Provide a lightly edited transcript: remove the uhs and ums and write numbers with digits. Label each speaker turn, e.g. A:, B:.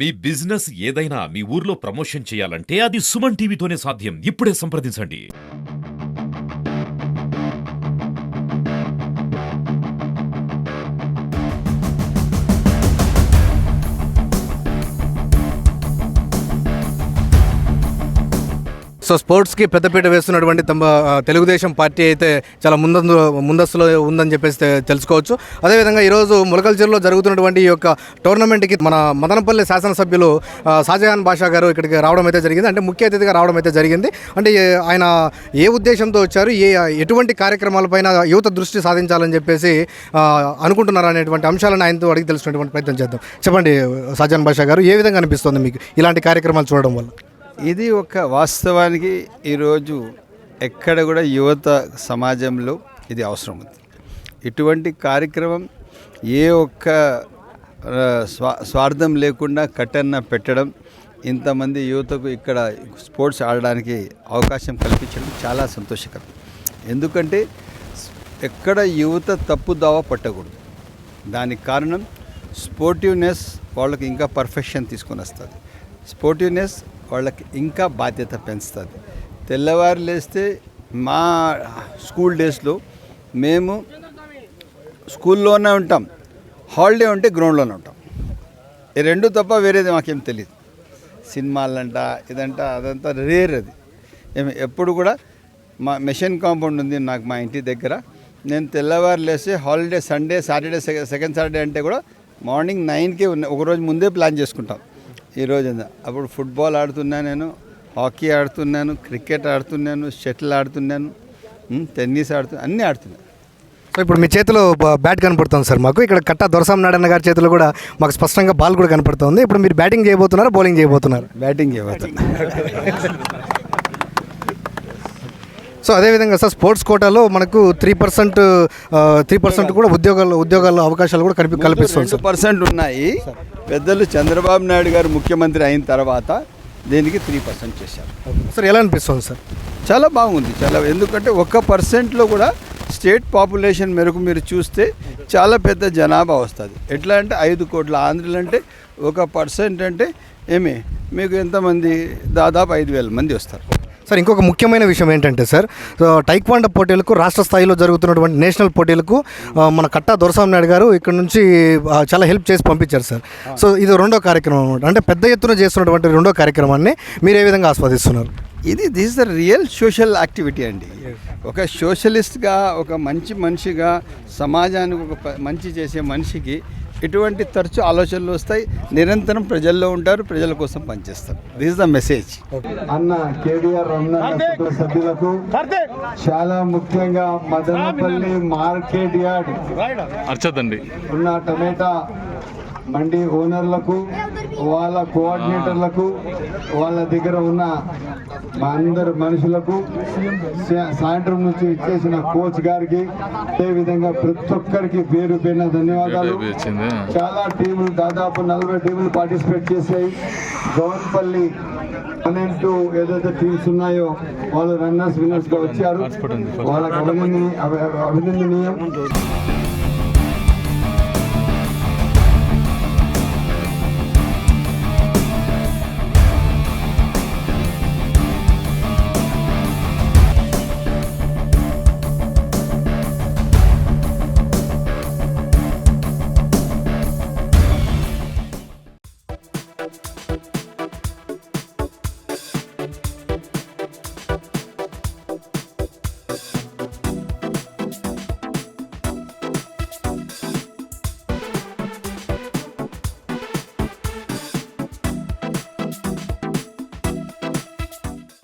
A: మీ business ఏదైనా మీ ఊర్లో promotion చేయాలంటే అది సుమన్ టీవీతోనే సాధ్యం. ఇప్పుడే సంప్రదించండి.
B: సో స్పోర్ట్స్కి పెద్దపీట వేస్తున్నటువంటి తెలుగుదేశం పార్టీ అయితే చాలా ముందస్తులో ఉందని చెప్పేసి తెలుసుకోవచ్చు. అదేవిధంగా ఈరోజు ములకల్చెరులో జరుగుతున్నటువంటి ఈ యొక్క టోర్నమెంట్కి మన మదనపల్లి శాసనసభ్యులు షాజహాన్ బాషా గారు ఇక్కడికి రావడం అయితే జరిగింది. అంటే ముఖ్య అతిథిగా రావడం అయితే జరిగింది. అంటే ఆయన ఏ ఉద్దేశంతో వచ్చారు, ఎటువంటి కార్యక్రమాలపైన యువత దృష్టి సాధించాలని చెప్పేసి అనుకుంటున్నారు అనేటువంటి అంశాలను ఆయనతో అడిగి తెలుసుకునేటువంటి ప్రయత్నం చేద్దాం. చెప్పండి షాజహాన్ బాషా గారు, ఏ విధంగా అనిపిస్తుంది మీకు ఇలాంటి కార్యక్రమాలు చూడడం వల్ల?
C: ఇది ఒక వాస్తవానికి ఈరోజు ఎక్కడ కూడా యువత సమాజంలో ఇది అవసరం ఉంది. ఇటువంటి కార్యక్రమం ఏ ఒక్క స్వార్థం లేకుండా కట్టన్న పెట్టడం, ఇంతమంది యువతకు ఇక్కడ స్పోర్ట్స్ ఆడడానికి అవకాశం కల్పించడం చాలా సంతోషకరం. ఎందుకంటే ఎక్కడ యువత తప్పుదావ పట్టకూడదు. దానికి కారణం స్పోర్టివ్నెస్ వాళ్ళకి ఇంకా పర్ఫెక్షన్ తీసుకొని వస్తుంది. స్పోర్టివ్నెస్ వాళ్ళకి ఇంకా బాధ్యత పెంచుతుంది. తెల్లవారు లేస్తే మా స్కూల్ డేస్లో మేము స్కూల్లోనే ఉంటాం, హాలిడే ఉంటే గ్రౌండ్లోనే ఉంటాం. ఈ రెండు తప్ప వేరేది మాకేం తెలియదు. సినిమాలంట ఇదంట అదంతా రేర్. అది ఎప్పుడు కూడా మా మెషిన్ కాంపౌండ్ ఉంది నాకు మా ఇంటి దగ్గర. నేను తెల్లవారు లేస్తే holiday Sunday Saturday second Saturday అంటే కూడా మార్నింగ్ 9కే ఒకరోజు ముందే ప్లాన్ చేసుకుంటాం. ఈరోజు అప్పుడు ఫుట్బాల్ ఆడుతున్నాను, నేను హాకీ ఆడుతున్నాను, క్రికెట్ ఆడుతున్నాను, షటిల్ ఆడుతున్నాను, టెన్నిస్ అన్నీ ఆడుతున్నాను.
B: సో ఇప్పుడు మీ చేతిలో బ్యాట్ కనపడుతుంది సార్. మాకు ఇక్కడ కట్టా దొరసాం నారాయణ గారి చేతిలో కూడా మాకు స్పష్టంగా బాల్ కూడా కనపడుతుంది. ఇప్పుడు మీరు బ్యాటింగ్ చేయబోతున్నారా, బౌలింగ్ చేయబోతున్నారు?
C: బ్యాటింగ్ చేయబోతున్నారు.
B: సో అదేవిధంగా సార్ స్పోర్ట్స్ కోటాలో మనకు 3% కూడా ఉద్యోగాల అవకాశాలు కూడా కల్పిస్తుంది.
C: 2% ఉన్నాయి. పెద్దలు చంద్రబాబు నాయుడు గారు ముఖ్యమంత్రి అయిన తర్వాత దీనికి 3% చేశారు.
B: సార్ ఎలా అనిపిస్తుంది సార్?
C: చాలా బాగుంది. ఎందుకంటే 1%లో కూడా స్టేట్ పాపులేషన్ మేరకు మీరు చూస్తే చాలా పెద్ద జనాభా వస్తుంది. ఎట్లా అంటే 5 కోట్ల ఆంధ్రులు అంటే 1% అంటే మీకు ఎంతమంది? దాదాపు 5,000 మంది వస్తారు.
B: సార్ ఇంకొక ముఖ్యమైన విషయం ఏంటంటే సార్, టైక్వాండో పోటీలకు రాష్ట్ర స్థాయిలో జరుగుతున్నటువంటి నేషనల్ పోటీలకు మన కట్టా దొరసాం నాయుడు గారు ఇక్కడ నుంచి చాలా హెల్ప్ చేసి పంపించారు సార్. సో ఇది రెండో కార్యక్రమం అనమాట. అంటే పెద్ద ఎత్తున చేస్తున్నటువంటి రెండో కార్యక్రమాన్ని మీరు ఏ విధంగా ఆస్వాదిస్తున్నారు?
C: This is the real social activity అండి. ఒక సోషలిస్ట్గా, ఒక మంచి మనిషిగా, సమాజానికి ఒక మంచి చేసే మనిషికి ఇటువంటి తరచు ఆలోచనలు వస్తాయి. నిరంతరం ప్రజల్లో ఉంటారు, ప్రజల కోసం పనిచేస్తారు. This is the message.
D: అన్న కేటీఆర్ సభ్యులకు, చాలా ముఖ్యంగా మదనపల్లి మార్కెట్ యార్డ్ ఉన్న టమేటా మండి ఓనర్లకు, వాళ్ళ కోఆర్డినేటర్లకు, వాళ్ళ దగ్గర ఉన్న మా అందరు మనుషులకు, సాయంత్రం నుంచి ఇచ్చేసిన కోచ్ గారికి, అదేవిధంగా ప్రతి ఒక్కరికి పేరు పేరున ధన్యవాదాలు. చాలా టీములు, దాదాపు 40 టీములు పార్టిసిపేట్ చేశాయి. గౌన్పల్లి 12 ఏదైతే టీమ్స్ ఉన్నాయో వాళ్ళు రన్నర్స్ విన్నర్స్గా వచ్చారు. వాళ్ళకి అభినందనీయం.